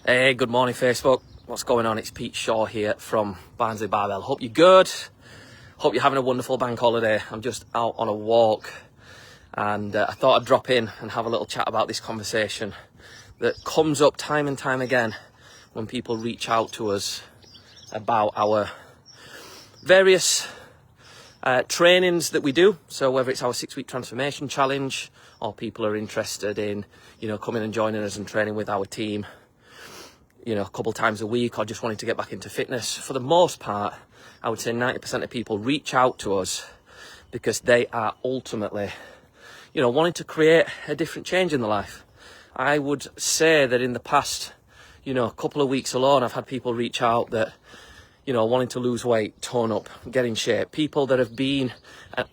Hey, good morning Facebook. What's going on? It's Pete Shaw here from Barnsley Barbell. Hope you're good. Hope you're having a wonderful bank holiday. I'm just out on a walk and I thought I'd drop in and have a little chat about this conversation that comes up time and time again when people reach out to us about our various trainings that we do. So whether it's our 6-week transformation challenge or people are interested in, coming and joining us and training with our team, a couple times a week, or just wanting to get back into fitness. For the most part, I would say 90% of people reach out to us because they are ultimately, wanting to create a different change in their life. I would say that in the past, a couple of weeks alone, I've had people reach out that, wanting to lose weight, tone up, get in shape. People that have been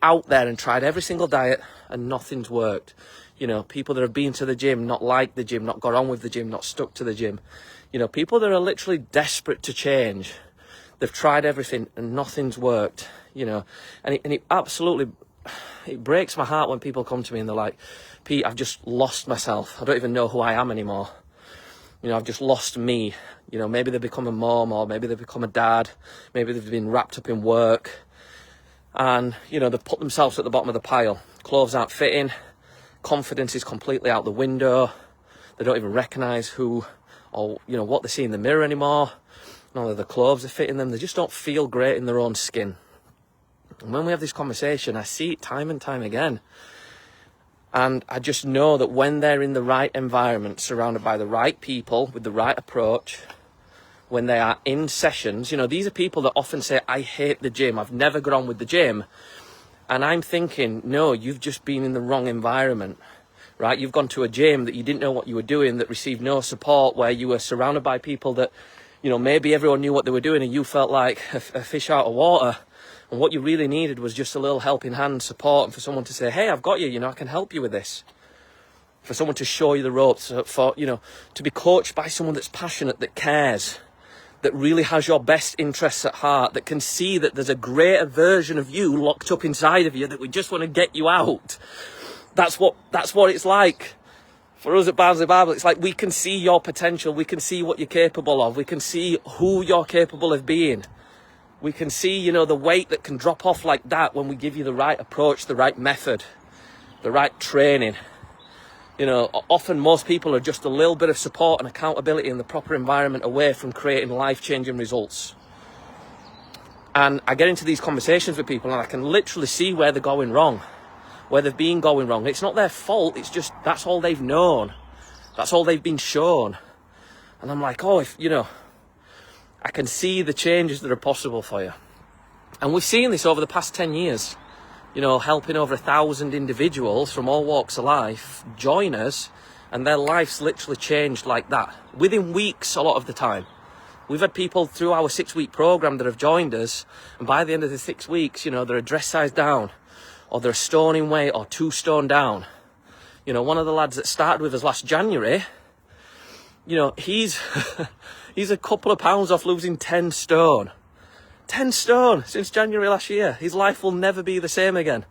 out there and tried every single diet and nothing's worked. People that have been to the gym, not liked the gym, not got on with the gym, not stuck to the gym. People that are literally desperate to change. They've tried everything and nothing's worked, and it absolutely, it breaks my heart when people come to me and they're like, Pete, I've just lost myself. I don't even know who I am anymore. I've just lost me. Maybe they become a mom, or maybe they become a dad. Maybe they've been wrapped up in work and, they've put themselves at the bottom of the pile. Clothes aren't fitting. Confidence is completely out the window. They don't even recognise who or, what they see in the mirror anymore. None of the clothes are fitting them. They just don't feel great in their own skin. And when we have this conversation, I see it time and time again. And I just know that when they're in the right environment, surrounded by the right people, with the right approach, when they are in sessions, these are people that often say, I hate the gym. I've never got on with the gym. And I'm thinking, no, you've just been in the wrong environment, right? You've gone to a gym that you didn't know what you were doing, that received no support, where you were surrounded by people that, maybe everyone knew what they were doing and you felt like a fish out of water. And what you really needed was just a little helping hand, support, and for someone to say, hey, I've got you, I can help you with this. For someone to show you the ropes, for, to be coached by someone that's passionate, that cares, that really has your best interests at heart, that can see that there's a greater version of you locked up inside of you that we just want to get you out. That's what it's like. For us at Barnsley Barbell, it's like we can see your potential, we can see what you're capable of, we can see who you're capable of being. We can see, the weight that can drop off like that when we give you the right approach, the right method, the right training. Often most people are just a little bit of support and accountability in the proper environment away from creating life-changing results. And I get into these conversations with people and I can literally see where they're going wrong, where they've been going wrong. It's not their fault, it's just that's all they've known. That's all they've been shown. And I'm like, I can see the changes that are possible for you. And we've seen this over the past 10 years. Helping over 1,000 individuals from all walks of life join us, and their lives literally changed like that. Within weeks, a lot of the time. We've had people through our 6-week program that have joined us, and by the end of the 6 weeks, they're a dress size down, or they're a stone in weight, or 2 stone down. One of the lads that started with us last January, he's he's a couple of pounds off losing 10 stone. 10 stone since January last year. His life will never be the same again.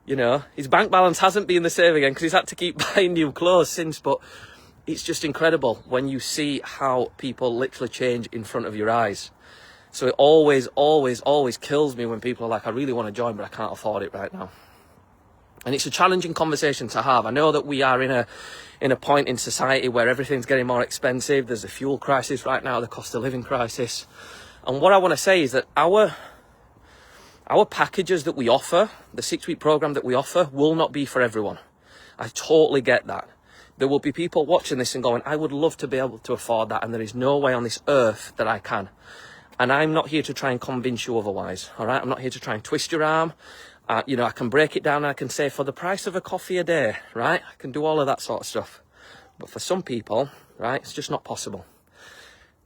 His bank balance hasn't been the same again because he's had to keep buying new clothes since, but it's just incredible when you see how people literally change in front of your eyes. So it always, always, always kills me when people are like, I really want to join, but I can't afford it right now. And it's a challenging conversation to have. I know that we are in a point in society where everything's getting more expensive. There's a fuel crisis right now, the cost of living crisis. And what I want to say is that our packages that we offer, the 6-week program that we offer, will not be for everyone. I totally get that. There will be people watching this and going, I would love to be able to afford that, and there is no way on this earth that I can. And I'm not here to try and convince you otherwise, all right? I'm not here to try and twist your arm. I can break it down and I can say, for the price of a coffee a day, right? I can do all of that sort of stuff. But for some people, right, it's just not possible.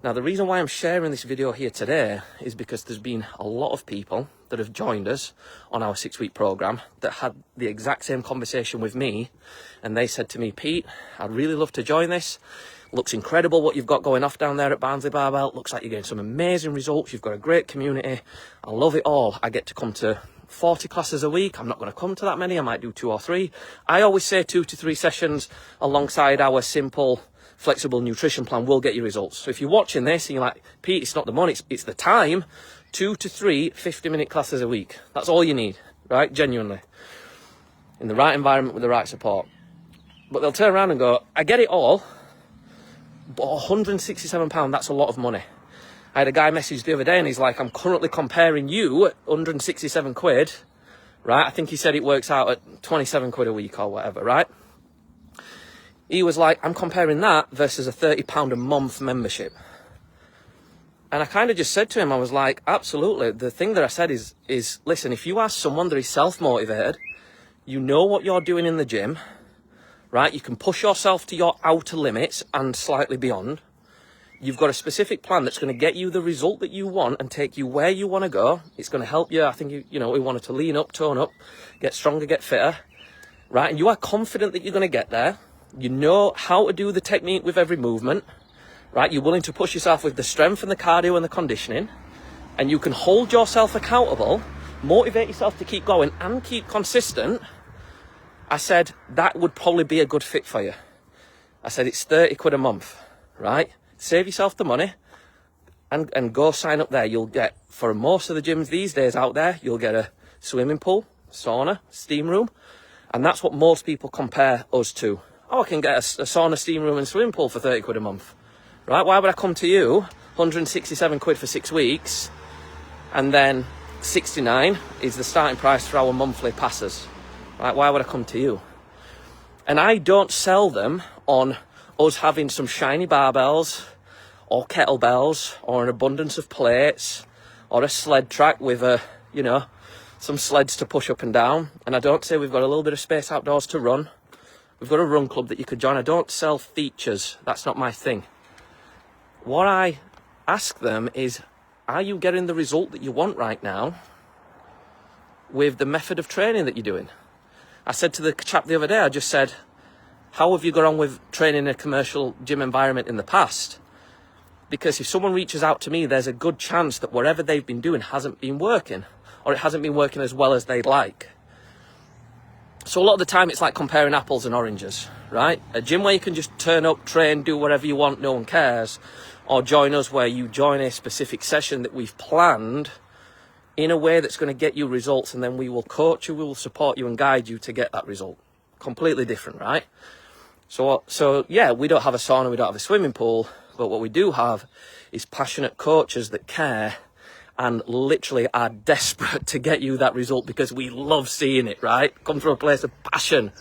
Now, the reason why I'm sharing this video here today is because there's been a lot of people that have joined us on our 6-week program that had the exact same conversation with me. And they said to me, Pete, I'd really love to join this. Looks incredible what you've got going off down there at Barnsley Barbell. Looks like you're getting some amazing results. You've got a great community. I love it all. I get to come to 40 classes a week. I'm not going to come to that many. I might do 2 or 3. I always say 2 to 3 sessions alongside our simple flexible nutrition plan will get you results. So if you're watching this and you're like, Pete, it's not the money, it's the time, 2 to 3 50-minute classes a week. That's all you need, right? Genuinely. In the right environment with the right support. But they'll turn around and go, I get it all, but £167, that's a lot of money. I had a guy message the other day and he's like, I'm currently comparing you at 167 quid, right? I think he said it works out at 27 quid a week or whatever, right? He was like, I'm comparing that versus a £30 a month membership. And I kind of just said to him, I was like, absolutely. The thing that I said is listen, if you are someone that is self-motivated, you know what you're doing in the gym, right? You can push yourself to your outer limits and slightly beyond. You've got a specific plan that's going to get you the result that you want and take you where you want to go. It's going to help you. I think, we wanted to lean up, tone up, get stronger, get fitter, right? And you are confident that you're going to get there. You know how to do the technique with every movement, right? You're willing to push yourself with the strength and the cardio and the conditioning, and you can hold yourself accountable, motivate yourself to keep going and keep consistent. I said, that would probably be a good fit for you. I said, it's 30 quid a month, right? Save yourself the money and go sign up there. You'll get, for most of the gyms these days out there, you'll get a swimming pool, sauna, steam room. And that's what most people compare us to. Oh, I can get a sauna, steam room and swimming pool for 30 quid a month, right? Why would I come to you, 167 quid for 6 weeks, and then 69 is the starting price for our monthly passes, right? Why would I come to you? And I don't sell them on us having some shiny barbells or kettlebells or an abundance of plates or a sled track with some sleds to push up and down. And I don't say we've got a little bit of space outdoors to run. We've got a run club that you could join. I don't sell features. That's not my thing. What I ask them is, are you getting the result that you want right now with the method of training that you're doing? I said to the chap the other day, I just said, how have you got on with training in a commercial gym environment in the past? Because if someone reaches out to me, there's a good chance that whatever they've been doing hasn't been working, or it hasn't been working as well as they'd like. So a lot of the time it's like comparing apples and oranges, right? A gym where you can just turn up, train, do whatever you want, no one cares. Or join us where you join a specific session that we've planned in a way that's going to get you results, and then we will coach you, we will support you and guide you to get that result. Completely different, right? So yeah, we don't have a sauna, we don't have a swimming pool, but what we do have is passionate coaches that care and literally are desperate to get you that result because we love seeing it, right? Come from a place of passion.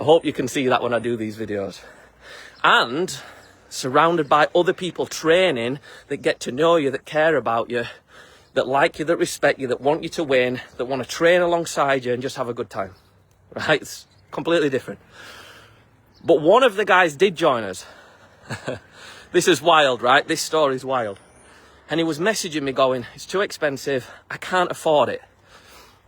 I hope you can see that when I do these videos. And surrounded by other people training that get to know you, that care about you, that like you, that respect you, that want you to win, that want to train alongside you and just have a good time, right? It's completely different. But one of the guys did join us. This is wild, right? This story is wild. And he was messaging me going, it's too expensive, I can't afford it.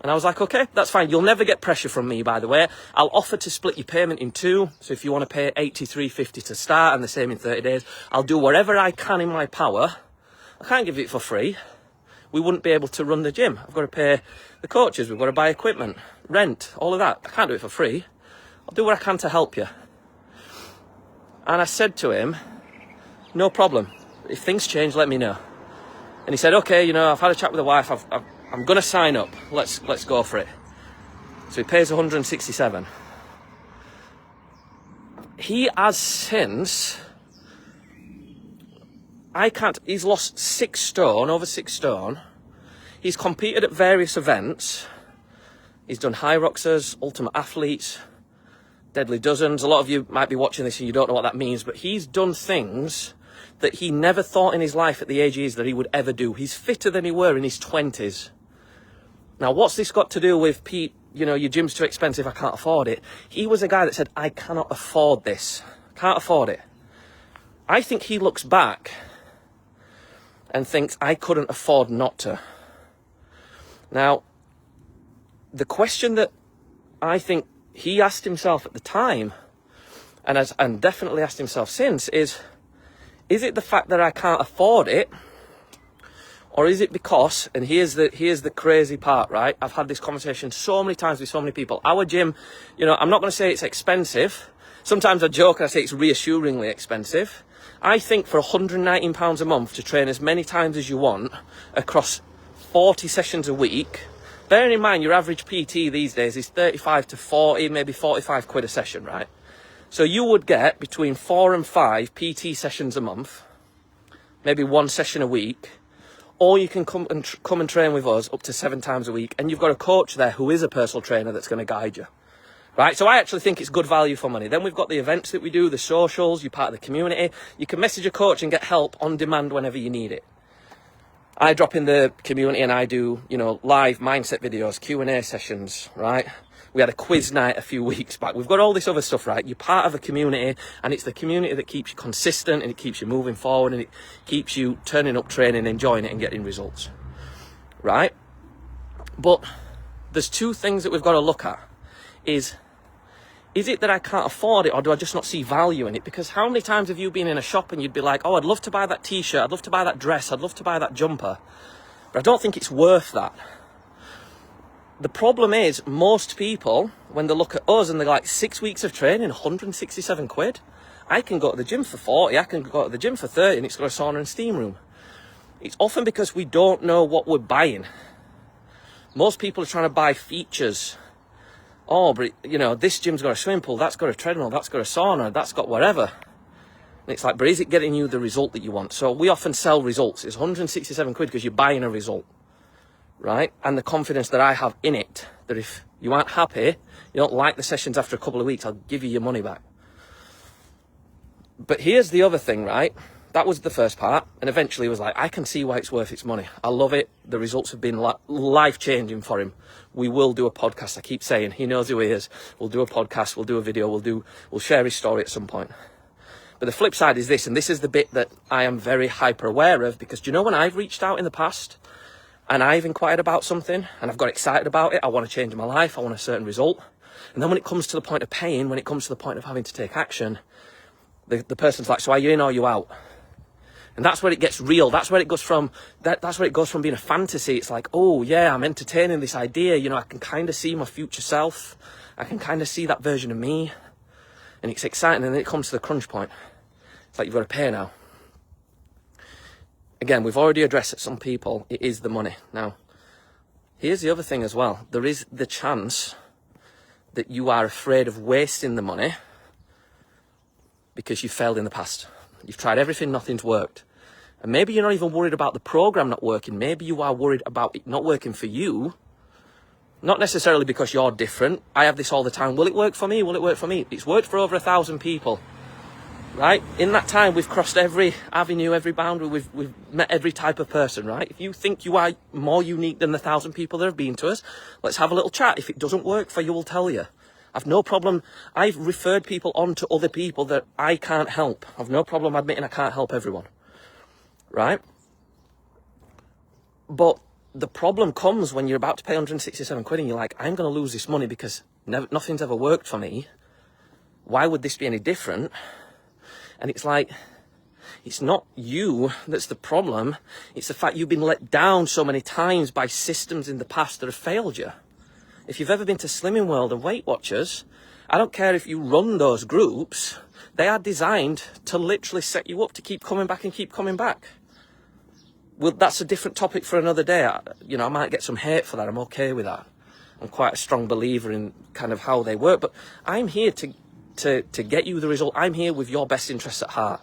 And I was like, okay, that's fine. You'll never get pressure from me, by the way. I'll offer to split your payment in 2. So if you want to pay $83.50 to start and the same in 30 days, I'll do whatever I can in my power. I can't give it for free. We wouldn't be able to run the gym. I've got to pay the coaches, we've got to buy equipment, rent, all of that. I can't do it for free. I'll do what I can to help you. And I said to him, no problem. If things change, let me know. And he said, okay, I've had a chat with the wife. I'm going to sign up. Let's go for it. So he pays 167. He has since, he's lost 6 stone, over 6 stone. He's competed at various events. He's done Hyroxers, Ultimate Athletes, Deadly Dozens. A lot of you might be watching this and you don't know what that means, but he's done things that he never thought in his life at the age he is that he would ever do. He's fitter than he were in his 20s. Now, what's this got to do with, Pete, your gym's too expensive, I can't afford it? He was a guy that said, I cannot afford this. Can't afford it. I think he looks back and thinks, I couldn't afford not to. Now, the question that I think he asked himself at the time, and definitely asked himself since, is it the fact that I can't afford it? Or is it because, and here's the crazy part, right? I've had this conversation so many times with so many people. Our gym, I'm not going to say it's expensive, Sometimes I joke and I say it's reassuringly expensive. I think for £119 a month to train as many times as you want across 40 sessions a week, bearing in mind your average PT these days is 35 to 40, maybe 45 quid a session, right? So you would get between 4 and 5 PT sessions a month, maybe 1 session a week, or you can come and train with us up to 7 times a week, and you've got a coach there who is a personal trainer that's going to guide you. Right, so I actually think it's good value for money. Then we've got the events that we do, the socials, you're part of the community. You can message a coach and get help on demand whenever you need it. I drop in the community and I do, live mindset videos, Q&A sessions, right? We had a quiz night a few weeks back. We've got all this other stuff, right? You're part of a community, and it's the community that keeps you consistent, and it keeps you moving forward, and it keeps you turning up training, enjoying it, and getting results, right? But there's 2 things that we've got to look at. Is it that I can't afford it, or do I just not see value in it? Because how many times have you been in a shop and you'd be like, oh, I'd love to buy that t-shirt, I'd love to buy that dress, I'd love to buy that jumper, but I don't think it's worth that. The problem is, most people, when they look at us and they're like, 6 weeks of training, 167 quid. I can go to the gym for 40, I can go to the gym for 30, and it's got a sauna and steam room. It's often because we don't know what we're buying. Most people are trying to buy features. Oh, but this gym's got a swimming pool, that's got a treadmill, that's got a sauna, that's got whatever. And it's like, but is it getting you the result that you want? So we often sell results. It's 167 quid because you're buying a result, right? And the confidence that I have in it, that if you aren't happy, you don't like the sessions after a couple of weeks, I'll give you your money back. But here's the other thing, right? That was the first part, and eventually it was like, I can see why it's worth its money. I love it. The results have been life-changing for him. We will do a podcast. I keep saying, he knows who he is. We'll do a podcast, we'll do a video, we'll share his story at some point. But the flip side is this, and this is the bit that I am very hyper-aware of, because do you know when I've reached out in the past, and I've inquired about something, and I've got excited about it, I want to change my life, I want a certain result, and then when it comes to the point of paying, when it comes to the point of having to take action, the person's like, so are you in or are you out? And that's where it gets real. That's where it goes from. That's where it goes from being a fantasy. It's like, oh yeah, I'm entertaining this idea. I can kind of see my future self. I can kind of see that version of me, and it's exciting. And then it comes to the crunch point. It's like you've got to pay now. Again, we've already addressed that some people, it is the money. Now, here's the other thing as well. There is the chance that you are afraid of wasting the money because you failed in the past. You've tried everything, nothing's worked. And maybe you're not even worried about the program not working. Maybe you are worried about it not working for you. Not necessarily because you're different. I have this all the time. Will it work for me? Will it work for me? It's worked for over 1,000 people. Right? In that time, we've crossed every avenue, every boundary. We've met every type of person, right? If you think you are more unique than the 1,000 people that have been to us, let's have a little chat. If it doesn't work for you, we'll tell you. I've no problem. I've referred people on to other people that I can't help. I've no problem admitting I can't help everyone. Right? But the problem comes when you're about to pay 167 quid and you're like, I'm going to lose this money because nothing's ever worked for me. Why would this be any different? And it's like, it's not you that's the problem. It's the fact you've been let down so many times by systems in the past that have failed you. If you've ever been to Slimming World and Weight Watchers, I don't care if you run those groups, they are designed to literally set you up to keep coming back and keep coming back. Well, that's a different topic for another day. I might get some hate for that. I'm okay with that. I'm quite a strong believer in kind of how they work, but I'm here to get you the result. I'm here with your best interests at heart.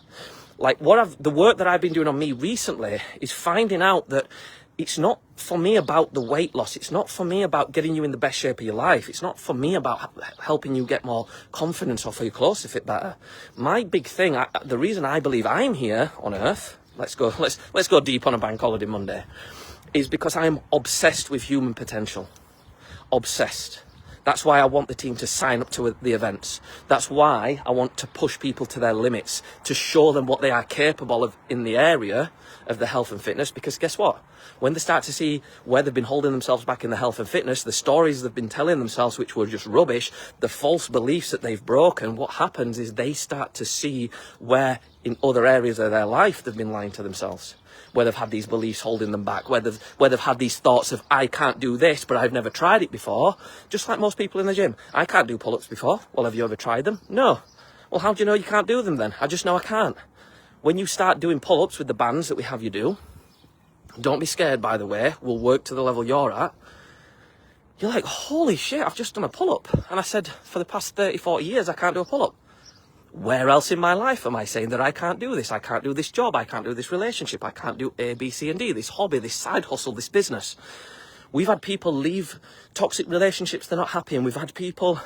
Like the work that I've been doing on me recently is finding out that it's not for me about the weight loss. It's not for me about getting you in the best shape of your life. It's not for me about helping you get more confidence or for your clothes to fit better. My big thing, the reason I believe I'm here on earth, let's go deep on a bank holiday Monday, is because I'm obsessed with human potential. Obsessed. That's why I want the team to sign up to the events. That's why I want to push people to their limits, to show them what they are capable of in the area of the health and fitness. Because guess what? When they start to see where they've been holding themselves back in the health and fitness, the stories they've been telling themselves, which were just rubbish, the false beliefs that they've broken, what happens is they start to see where in other areas of their life they've been lying to themselves. Where they've had these beliefs holding them back, where they've had these thoughts of, I can't do this, but I've never tried it before. Just like most people in the gym. I can't do pull-ups before. Well, have you ever tried them? No. Well, how do you know you can't do them then? I just know I can't. When you start doing pull-ups with the bands that we have you do, don't be scared, by the way, we'll work to the level you're at. You're like, holy shit, I've just done a pull-up. And I said, for the past 30, 40 years, I can't do a pull-up. Where else in my life am I saying that I can't do this? I can't do this job. I can't do this relationship. I can't do A, B, C, and D, this hobby, this side hustle, this business. We've had people leave toxic relationships they're not happy in. We've had people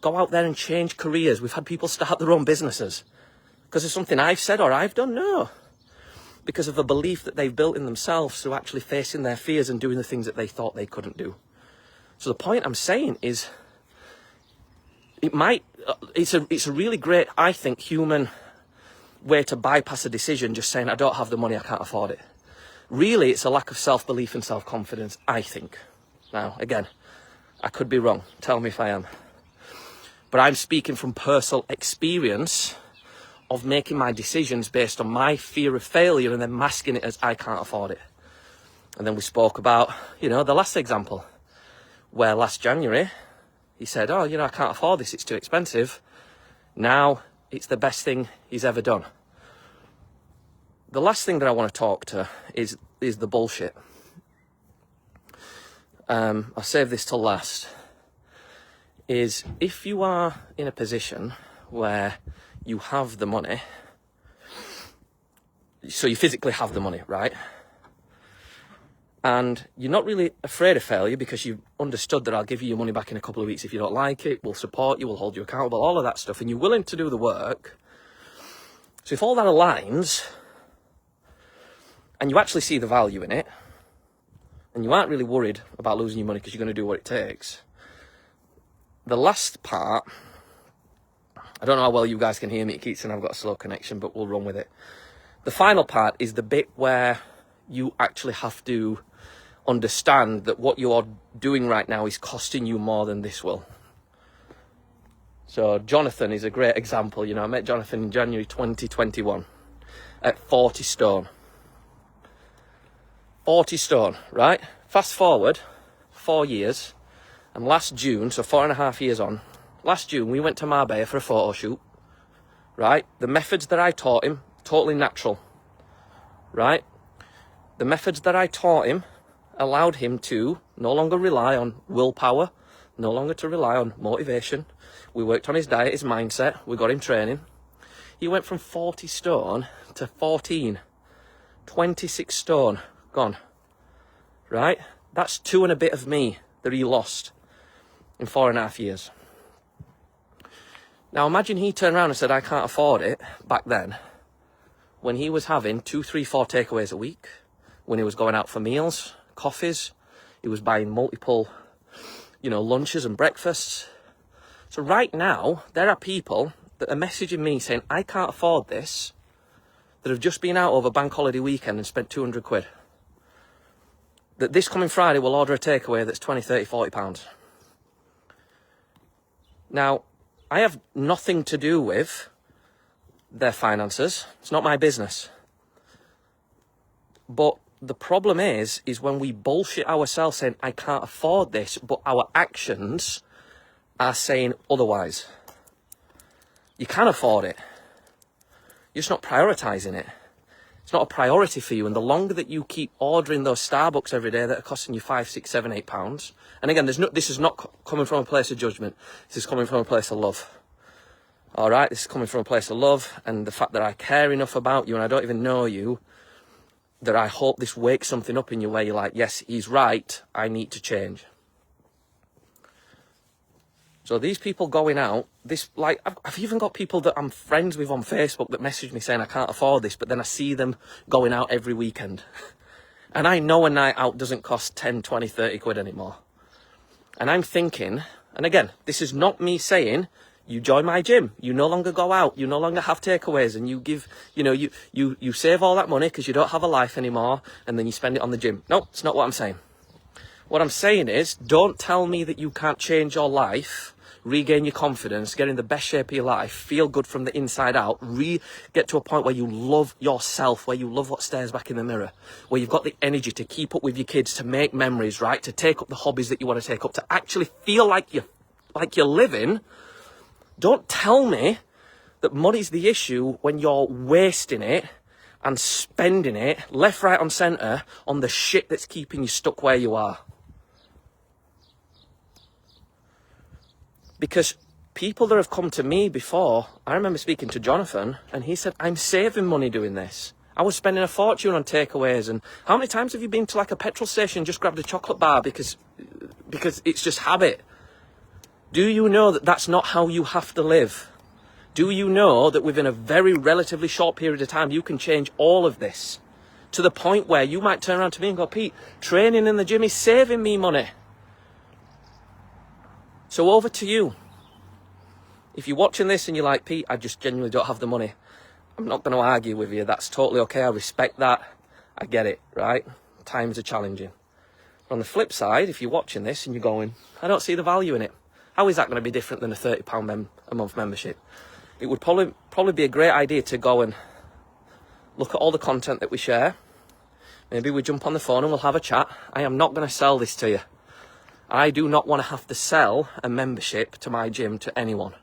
go out there and change careers. We've had people start their own businesses. Because of something I've said or I've done? No. Because of a belief that they've built in themselves through actually facing their fears and doing the things that they thought they couldn't do. So the point I'm saying is, it's a really great, I think, human way to bypass a decision just saying, I don't have the money, I can't afford it. Really, it's a lack of self-belief and self-confidence, I think. Now, again, I could be wrong. Tell me if I am. But I'm speaking from personal experience of making my decisions based on my fear of failure and then masking it as I can't afford it. And then we spoke about, the last example, where last January, he said, I can't afford this, it's too expensive. Now, it's the best thing he's ever done. The last thing that I want to talk to is the bullshit. I'll save this till last. Is if you are in a position where you have the money, so you physically have the money, right? And you're not really afraid of failure because you've understood that I'll give you your money back in a couple of weeks if you don't like it, we'll support you, we'll hold you accountable, all of that stuff, and you're willing to do the work. So if all that aligns, and you actually see the value in it, and you aren't really worried about losing your money because you're going to do what it takes, the last part, I don't know how well you guys can hear me, Keats, and I've got a slow connection, but we'll run with it. The final part is the bit where you actually have to understand that what you're doing right now is costing you more than this will. So Jonathan is a great example. I met Jonathan in January 2021 at 40 stone. 40 stone, right? Fast forward 4 years, and last June, so 4.5 years on, last June we went to Marbella for a photo shoot, right? The methods that I taught him, totally natural, right? The methods that I taught him allowed him to no longer rely on willpower, no longer to rely on motivation. We worked on his diet, his mindset, we got him training. He went from 40 stone to 14, 26 stone gone, right? That's 2 and a bit of me that he lost in 4.5 years. Now imagine he turned around and said, I can't afford it back then, when he was having 2, 3, 4 takeaways a week, when he was going out for meals, coffees, he was buying multiple, lunches and breakfasts. So right now, there are people that are messaging me saying, I can't afford this, that have just been out over bank holiday weekend and spent 200 quid. That this coming Friday will order a takeaway that's 20, 30, 40 pounds. Now, I have nothing to do with their finances. It's not my business. But the problem is when we bullshit ourselves saying, I can't afford this, but our actions are saying otherwise. You can afford it. You're just not prioritizing it. It's not a priority for you. And the longer that you keep ordering those Starbucks every day that are costing you £5, £6, £7, £8, and again, this is not coming from a place of judgment. This is coming from a place of love. All right, this is coming from a place of love and the fact that I care enough about you and I don't even know you, that I hope this wakes something up in you where you're like, yes, he's right, I need to change. So these people going out, I've even got people that I'm friends with on Facebook that message me saying I can't afford this, but then I see them going out every weekend. And I know a night out doesn't cost 10, 20, 30 quid anymore. And I'm thinking, and again, this is not me saying, you join my gym, you no longer go out, you no longer have takeaways, and you give, you save all that money because you don't have a life anymore, and then you spend it on the gym. No, it's not what I'm saying. What I'm saying is, don't tell me that you can't change your life, regain your confidence, get in the best shape of your life, feel good from the inside out, get to a point where you love yourself, where you love what stares back in the mirror, where you've got the energy to keep up with your kids, to make memories, right, to take up the hobbies that you want to take up, to actually feel like you're living. Don't tell me that money's the issue when you're wasting it and spending it left, right and centre on the shit that's keeping you stuck where you are. Because people that have come to me before, I remember speaking to Jonathan and he said, I'm saving money doing this. I was spending a fortune on takeaways. And how many times have you been to like a petrol station and just grabbed a chocolate bar because it's just habit? Do you know that that's not how you have to live? Do you know that within a very relatively short period of time, you can change all of this to the point where you might turn around to me and go, Pete, training in the gym is saving me money. So over to you. If you're watching this and you're like, Pete, I just genuinely don't have the money, I'm not going to argue with you. That's totally okay. I respect that. I get it, right? Times are challenging. But on the flip side, if you're watching this and you're going, I don't see the value in it. How is that going to be different than a £30 a month membership? It would probably be a great idea to go and look at all the content that we share. Maybe we jump on the phone and we'll have a chat. I am not going to sell this to you. I do not want to have to sell a membership to my gym to anyone.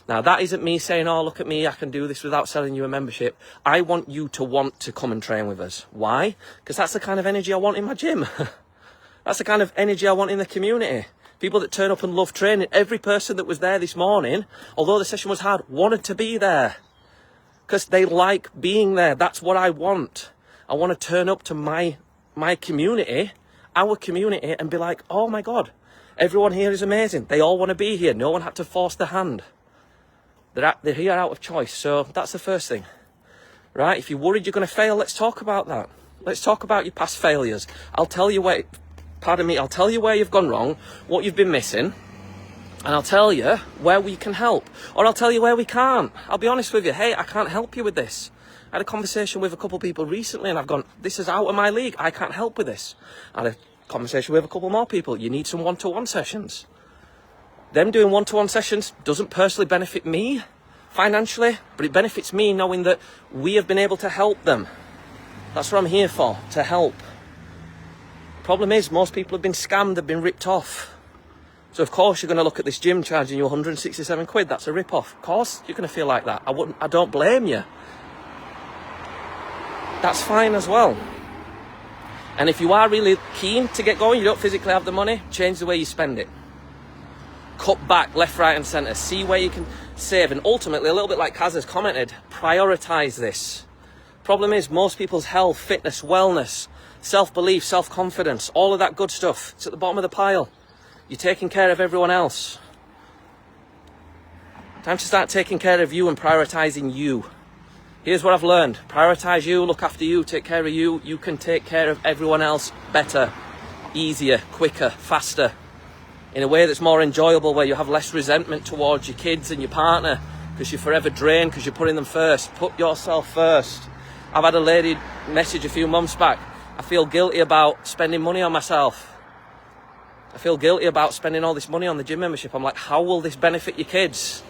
Now, that isn't me saying, oh, look at me, I can do this without selling you a membership. I want you to want to come and train with us. Why? Because that's the kind of energy I want in my gym. That's the kind of energy I want in the community. People that turn up and love training. Every person that was there this morning, although the session was hard, wanted to be there. Because they like being there. That's what I want. I want to turn up to my community, our community, and be like, oh my God, everyone here is amazing. They all want to be here. No one had to force their hand. They're here out of choice. So that's the first thing, right? If you're worried you're going to fail, let's talk about that. Let's talk about your past failures. I'll tell you where you've gone wrong, what you've been missing, and I'll tell you where we can help. Or I'll tell you where we can't. I'll be honest with you. Hey, I can't help you with this. I had a conversation with a couple of people recently and I've gone, this is out of my league. I can't help with this. I had a conversation with a couple more people. You need some one-to-one sessions. Them doing one-to-one sessions doesn't personally benefit me financially, but it benefits me knowing that we have been able to help them. That's what I'm here for, to help. Problem is, most people have been scammed, they've been ripped off. So of course you're going to look at this gym charging you 167 quid, that's a rip-off. Of course you're going to feel like that. I don't blame you. That's fine as well. And if you are really keen to get going, you don't physically have the money, change the way you spend it. Cut back left, right and centre. See where you can save. And ultimately, a little bit like Kaz has commented, prioritise this. Problem is, most people's health, fitness, wellness, self-belief, self-confidence, all of that good stuff, it's at the bottom of the pile. You're taking care of everyone else. Time to start taking care of you and prioritising you. Here's what I've learned. Prioritise you, look after you, take care of you. You can take care of everyone else better, easier, quicker, faster. In a way that's more enjoyable, where you have less resentment towards your kids and your partner because you're forever drained because you're putting them first. Put yourself first. I've had a lady message a few months back. I feel guilty about spending money on myself. I feel guilty about spending all this money on the gym membership. I'm like, how will this benefit your kids?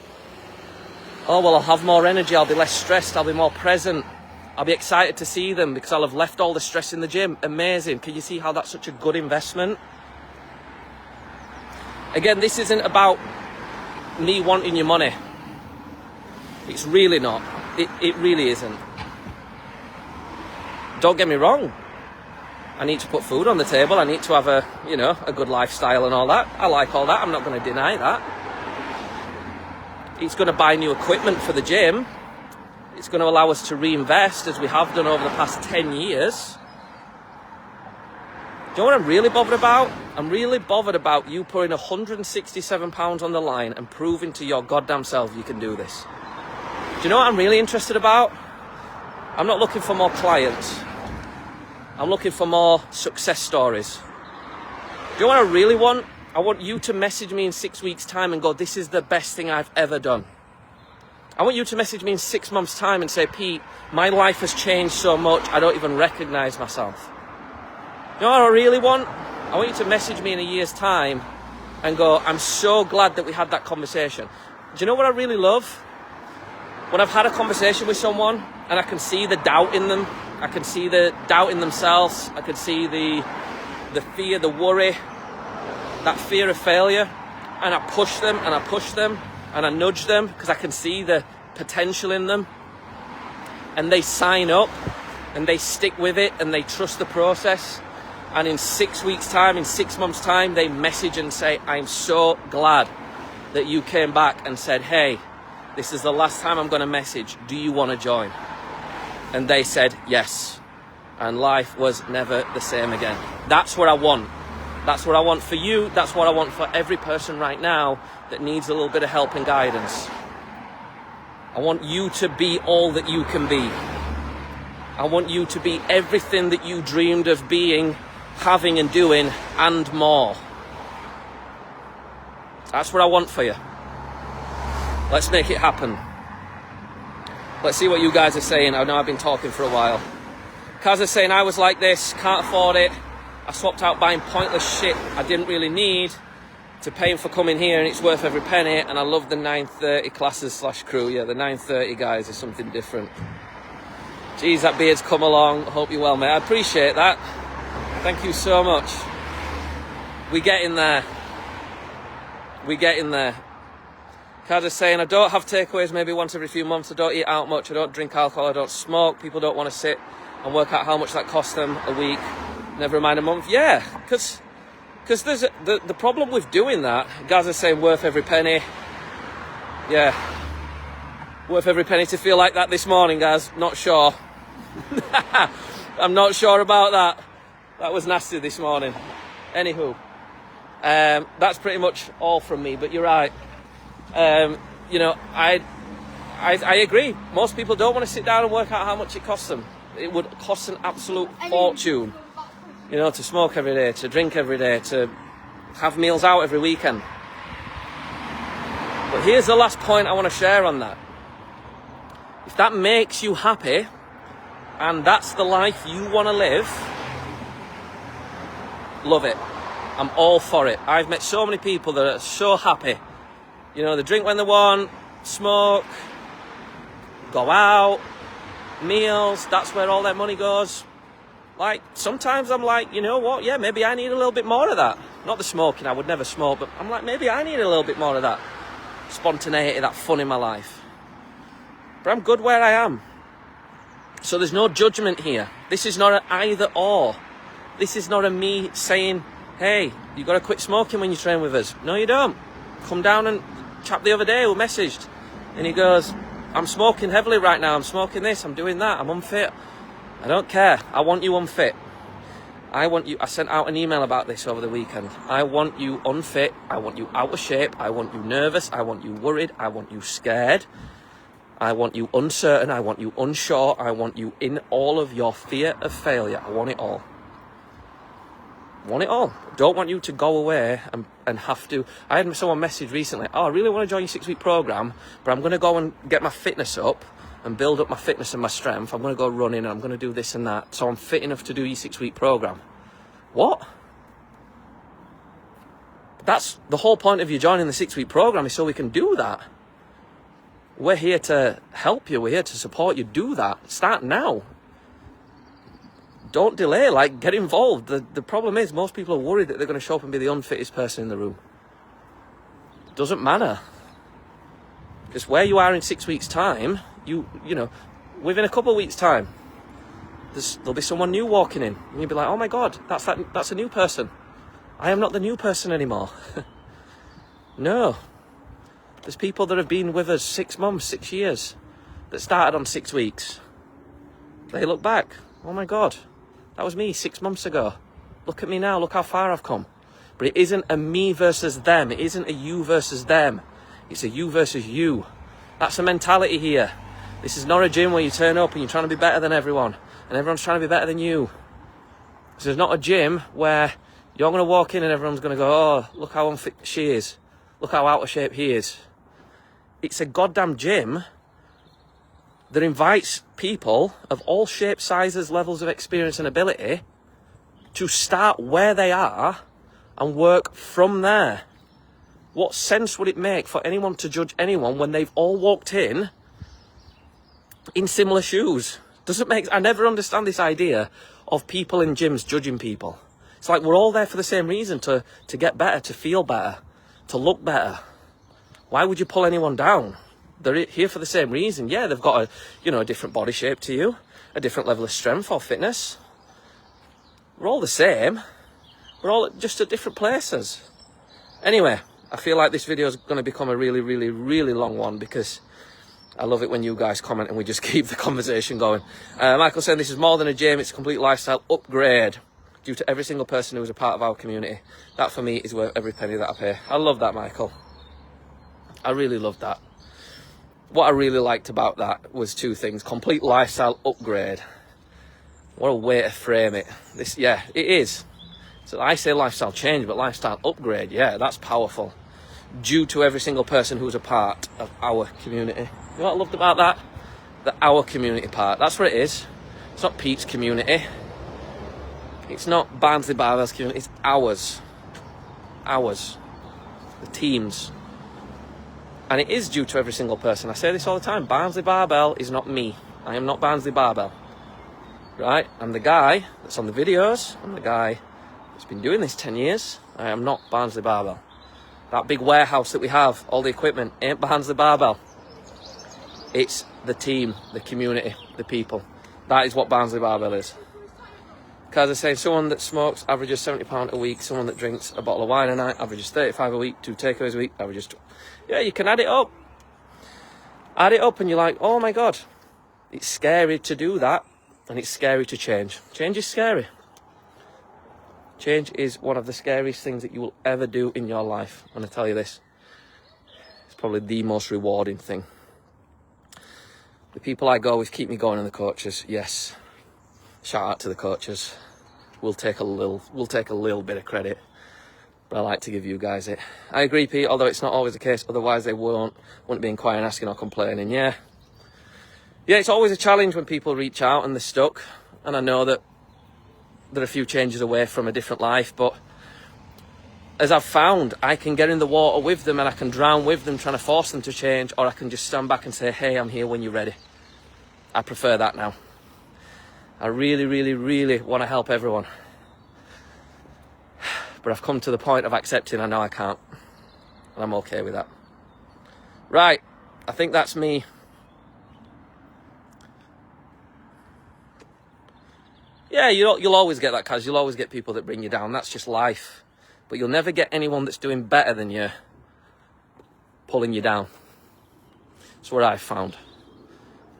Oh, well, I'll have more energy. I'll be less stressed. I'll be more present. I'll be excited to see them because I'll have left all the stress in the gym. Amazing. Can you see how that's such a good investment? Again, this isn't about me wanting your money. It's really not. It really isn't. Don't get me wrong. I need to put food on the table. I need to have a good lifestyle and all that. I like all that. I'm not going to deny that. It's going to buy new equipment for the gym. It's going to allow us to reinvest as we have done over the past 10 years. Do you know what I'm really bothered about? I'm really bothered about you putting £167 on the line and proving to your goddamn self you can do this. Do you know what I'm really interested about? I'm not looking for more clients. I'm looking for more success stories. Do you know what I really want? I want you to message me in 6 weeks' time and go, this is the best thing I've ever done. I want you to message me in 6 months' time and say, Pete, my life has changed so much, I don't even recognise myself. You know what I really want? I want you to message me in a year's time and go, I'm so glad that we had that conversation. Do you know what I really love? When I've had a conversation with someone and I can see the doubt in them, I can see the doubt in themselves, I can see the fear, the worry, that fear of failure, and I push them and I nudge them because I can see the potential in them, and they sign up and they stick with it and they trust the process, and in 6 weeks' time, in 6 months' time, they message and say, I'm so glad that you came back and said, hey, this is the last time I'm going to message. Do you want to join? And they said yes. And life was never the same again. That's what I want. That's what I want for you. That's what I want for every person right now that needs a little bit of help and guidance. I want you to be all that you can be. I want you to be everything that you dreamed of being, having and doing, and more. That's what I want for you. Let's make it happen. Let's see what you guys are saying. I know I've been talking for a while. Kaz is saying, I was like this, can't afford it. I swapped out buying pointless shit I didn't really need to paying for coming here, and it's worth every penny. And I love the 9:30 classes / crew. Yeah, the 9:30 guys is something different. Geez, that beard's come along. Hope you're well, mate. I appreciate that. Thank you so much. We get in there. We get in there. Kaz is saying, I don't have takeaways maybe once every few months. I don't eat out much. I don't drink alcohol. I don't smoke. People don't want to sit and work out how much that costs them a week. Never mind a month. Yeah, because there's the problem with doing that. Guys are saying worth every penny. Yeah, worth every penny to feel like that this morning, guys. Not sure. I'm not sure about that. That was nasty this morning. Anywho, that's pretty much all from me. But you're right. You know, I agree. Most people don't want to sit down and work out how much it costs them. It would cost an absolute fortune, you know, to smoke every day, to drink every day, to have meals out every weekend. But here's the last point I want to share on that. If that makes you happy, and that's the life you want to live, love it. I'm all for it. I've met so many people that are so happy. You know, they drink when they want, smoke, go out, meals, that's where all their money goes. Like, sometimes I'm like, you know what, yeah, maybe I need a little bit more of that. Not the smoking, I would never smoke, but I'm like, maybe I need a little bit more of that spontaneity, that fun in my life. But I'm good where I am. So there's no judgment here. This is not an either or. This is not a me saying, hey, you got to quit smoking when you train with us. No, you don't. Come down, and chap the other day who messaged, and he goes, I'm smoking heavily right now. I'm smoking this, I'm doing that, I'm unfit. I don't care. I want you unfit. I want you. I sent out an email about this over the weekend. I want you unfit. I want you out of shape. I want you nervous. I want you worried. I want you scared. I want you uncertain. I want you unsure. I want you in all of your fear of failure. I want it all. I want it all. Don't want you to go away and have to. I had someone message recently, oh, I really want to join your 6-week program, but I'm going to go and get my fitness up and build up my fitness and my strength. I'm going to go running and I'm going to do this and that, so I'm fit enough to do your 6-week program. What? That's the whole point of you joining the 6-week program, is so we can do that. We're here to help you. We're here to support you. Do that. Start now. Don't delay. Like, get involved. The problem is most people are worried that they're going to show up and be the unfittest person in the room. Doesn't matter. Because where you are in 6 weeks' time, you know, within a couple of weeks' time, there'll be someone new walking in, and you'll be like, oh my God, that's a new person. I am not the new person anymore. No. There's people that have been with us 6 months, 6 years, that started on 6 weeks. They look back, oh my God, that was me 6 months ago. Look at me now, look how far I've come. But it isn't a me versus them. It isn't a you versus them. It's a you versus you. That's the mentality here. This is not a gym where you turn up and you're trying to be better than everyone, and everyone's trying to be better than you. This is not a gym where you're going to walk in and everyone's going to go, oh, look how unfit she is. Look how out of shape he is. It's a goddamn gym that invites people of all shapes, sizes, levels of experience and ability to start where they are and work from there. What sense would it make for anyone to judge anyone when they've all walked in similar shoes? Doesn't make. I never understand this idea of people in gyms judging people. It's like we're all there for the same reason, to get better, to feel better, to look better. Why would you pull anyone down? they're here for the same reason. Yeah, they've got a different body shape to you, a different level of strength or fitness. We're all the same. We're all just at different places. Anyway, I feel like this video is going to become a really, really, really long one because I love it when you guys comment and we just keep the conversation going. Michael saying this is more than a gym, it's a complete lifestyle upgrade due to every single person who is a part of our community. That for me is worth every penny that I pay. I love that, Michael. I really loved that. What I really liked about that was two things. Complete lifestyle upgrade. What a way to frame it. Yeah, it is. So I say lifestyle change, but lifestyle upgrade, yeah, that's powerful. Due to every single person who's a part of our community. You know what I loved about that? The our community part. That's what it is. It's not Pete's community. It's not Barnsley Barbell's community. It's ours. Ours. The team's. And it is due to every single person. I say this all the time. Barnsley Barbell is not me. I am not Barnsley Barbell. Right? I'm the guy that's on the videos. I'm the guy that's been doing this 10 years. I am not Barnsley Barbell. That big warehouse that we have, all the equipment, ain't Barnsley Barbell. It's the team, the community, the people. That is what Barnsley Barbell is. Because I say someone that smokes averages £70 a week. Someone that drinks a bottle of wine a night averages 35 a week. 2 takeaways a week averages... Yeah, you can add it up. Add it up and you're like, oh my God. It's scary to do that. And it's scary to change. Change is scary. Change is one of the scariest things that you will ever do in your life. I'm going to tell you this. It's probably the most rewarding thing. The people I go with keep me going, and the coaches, yes. Shout out to the coaches. We'll take a little bit of credit, but I like to give you guys it. I agree, Pete, although it's not always the case. Otherwise, they wouldn't be inquiring, asking, or complaining. Yeah, it's always a challenge when people reach out and they're stuck. And I know that they're a few changes away from a different life, but as I've found, I can get in the water with them and I can drown with them trying to force them to change, or I can just stand back and say, hey, I'm here when you're ready. I prefer that now. I really, really, really want to help everyone. But I've come to the point of accepting I know I can't. And I'm okay with that. Right, I think that's me. Yeah, you'll always get that, Kaz. You'll always get people that bring you down. That's just life. But you'll never get anyone that's doing better than you pulling you down. That's what I've found.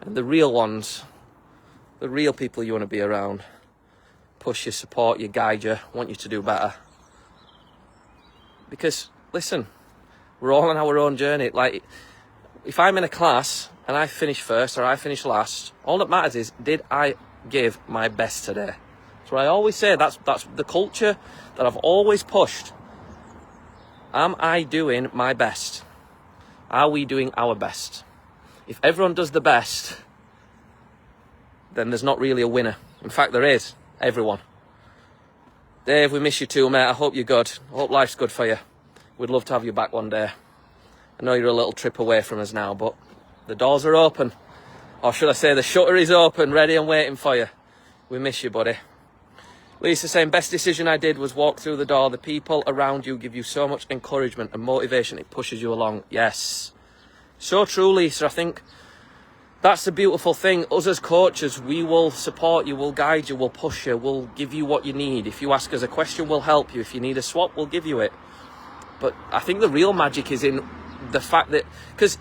And the real ones, the real people you want to be around, push you, support you, guide you, want you to do better. Because, listen, we're all on our own journey. Like, if I'm in a class and I finish first or I finish last, all that matters is, did I give my best today? That's what I always say. That's the culture that I've always pushed. Am I doing my best? Are we doing our best? If everyone does the best, then there's not really a winner. In fact, there is. Everyone. Dave, we miss you too, mate. I hope you're good. I hope life's good for you. We'd love to have you back one day. I know you're a little trip away from us now, but the doors are open. Or should I say the shutter is open, ready and waiting for you. We miss you, buddy. Lisa saying, best decision I did was walk through the door. The people around you give you so much encouragement and motivation. It pushes you along. Yes. So true, Lisa. I think that's the beautiful thing. Us as coaches, we will support you, we'll guide you, we'll push you, we'll give you what you need. If you ask us a question, we'll help you. If you need a swap, we'll give you it. But I think the real magic is in the fact that, because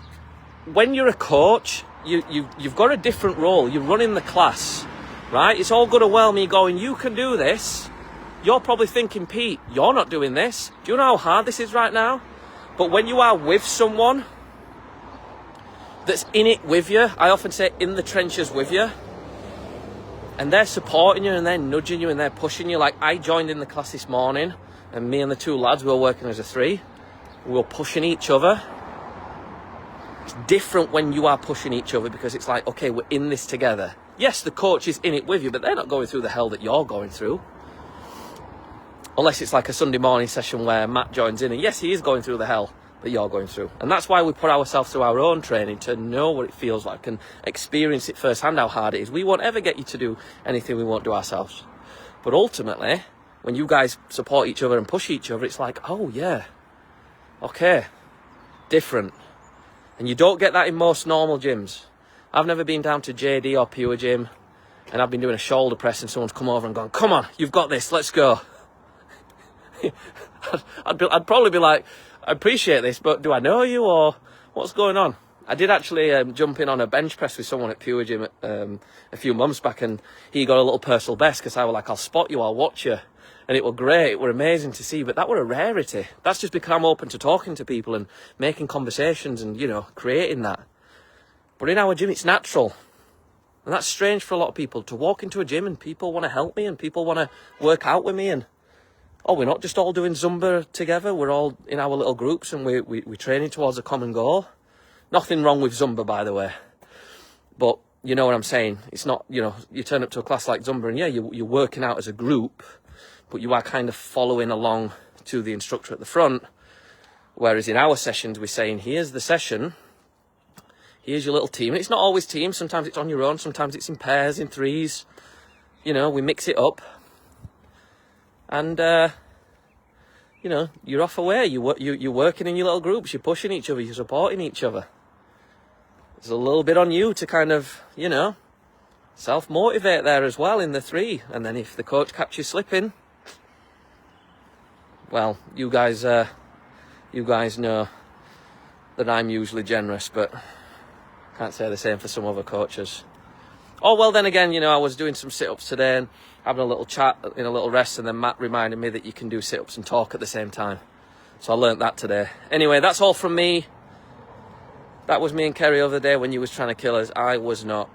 when you're a coach, you've got a different role. You're running the class, right? It's all good and well me going, you can do this. You're probably thinking, Pete, you're not doing this. Do you know how hard this is right now? But when you are with someone that's in it with you, I often say in the trenches with you, and they're supporting you and they're nudging you and they're pushing you. Like, I joined in the class this morning and me and the two lads, we were working as a 3. We were pushing each other. It's different when you are pushing each other because it's like, okay, we're in this together. Yes, the coach is in it with you, but they're not going through the hell that you're going through. Unless it's like a Sunday morning session where Matt joins in, and yes, he is going through the hell that you're going through. And that's why we put ourselves through our own training, to know what it feels like and experience it firsthand, how hard it is. We won't ever get you to do anything we won't do ourselves. But ultimately, when you guys support each other and push each other, it's like, oh yeah, okay, different. And you don't get that in most normal gyms. I've never been down to JD or Pure Gym and I've been doing a shoulder press and someone's come over and gone, come on, you've got this, let's go. I'd probably be like, I appreciate this, but do I know you or what's going on? I did actually jump in on a bench press with someone at Pure Gym a few months back, and he got a little personal best because I was like, I'll spot you, I'll watch you. And it were great, it were amazing to see, but that were a rarity. That's just because I'm open to talking to people and making conversations and, you know, creating that. But in our gym, it's natural. And that's strange for a lot of people, to walk into a gym and people want to help me and people want to work out with me. And, oh, we're not just all doing Zumba together, we're all in our little groups and we're training towards a common goal. Nothing wrong with Zumba, by the way. But you know what I'm saying? It's not, you know, you turn up to a class like Zumba and yeah, you're working out as a group, but you are kind of following along to the instructor at the front. Whereas in our sessions, we're saying, here's the session, here's your little team. And it's not always teams, sometimes it's on your own, sometimes it's in pairs, in threes. You know, we mix it up. And, you know, you're off away, you're working in your little groups, you're pushing each other, you're supporting each other. There's a little bit on you to kind of, you know, self-motivate there as well in the three. And then if the coach catches you slipping, well, you guys know that I'm usually generous, but can't say the same for some other coaches. Oh, well, then again, you know, I was doing some sit-ups today and having a little chat in a little rest, and then Matt reminded me that you can do sit-ups and talk at the same time. So I learnt that today. Anyway, that's all from me. That was me and Kerry over the day when you was trying to kill us. I was not.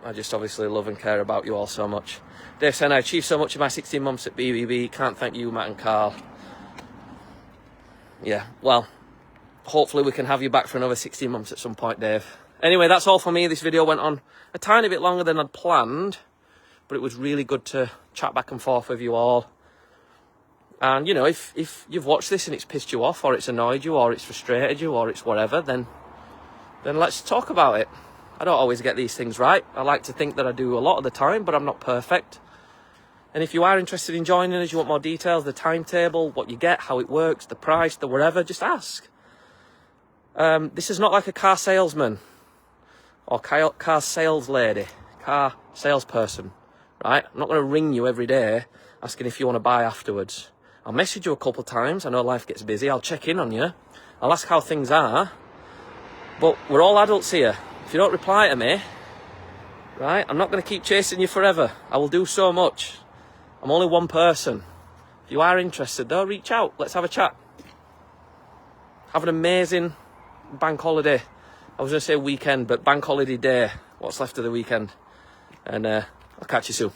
I just obviously love and care about you all so much. Dave saying I achieved so much in my 16 months at BBB. Can't thank you, Matt and Carl. Yeah, well, hopefully we can have you back for another 16 months at some point, Dave. Anyway, that's all for me. This video went on a tiny bit longer than I'd planned, but it was really good to chat back and forth with you all. And, you know, if you've watched this and it's pissed you off, or it's annoyed you, or it's frustrated you, or it's whatever, then let's talk about it. I don't always get these things right. I like to think that I do a lot of the time, but I'm not perfect. And if you are interested in joining us, you want more details, the timetable, what you get, how it works, the price, the whatever, just ask. This is not like a car salesman or car sales lady, car salesperson, right? I'm not going to ring you every day asking if you want to buy afterwards. I'll message you a couple of times. I know life gets busy. I'll check in on you. I'll ask how things are. But we're all adults here. If you don't reply to me, right, I'm not going to keep chasing you forever. I will do so much. I'm only one person. If you are interested, though, reach out. Let's have a chat. Have an amazing bank holiday. I was going to say weekend, but bank holiday day. What's left of the weekend. And I'll catch you soon.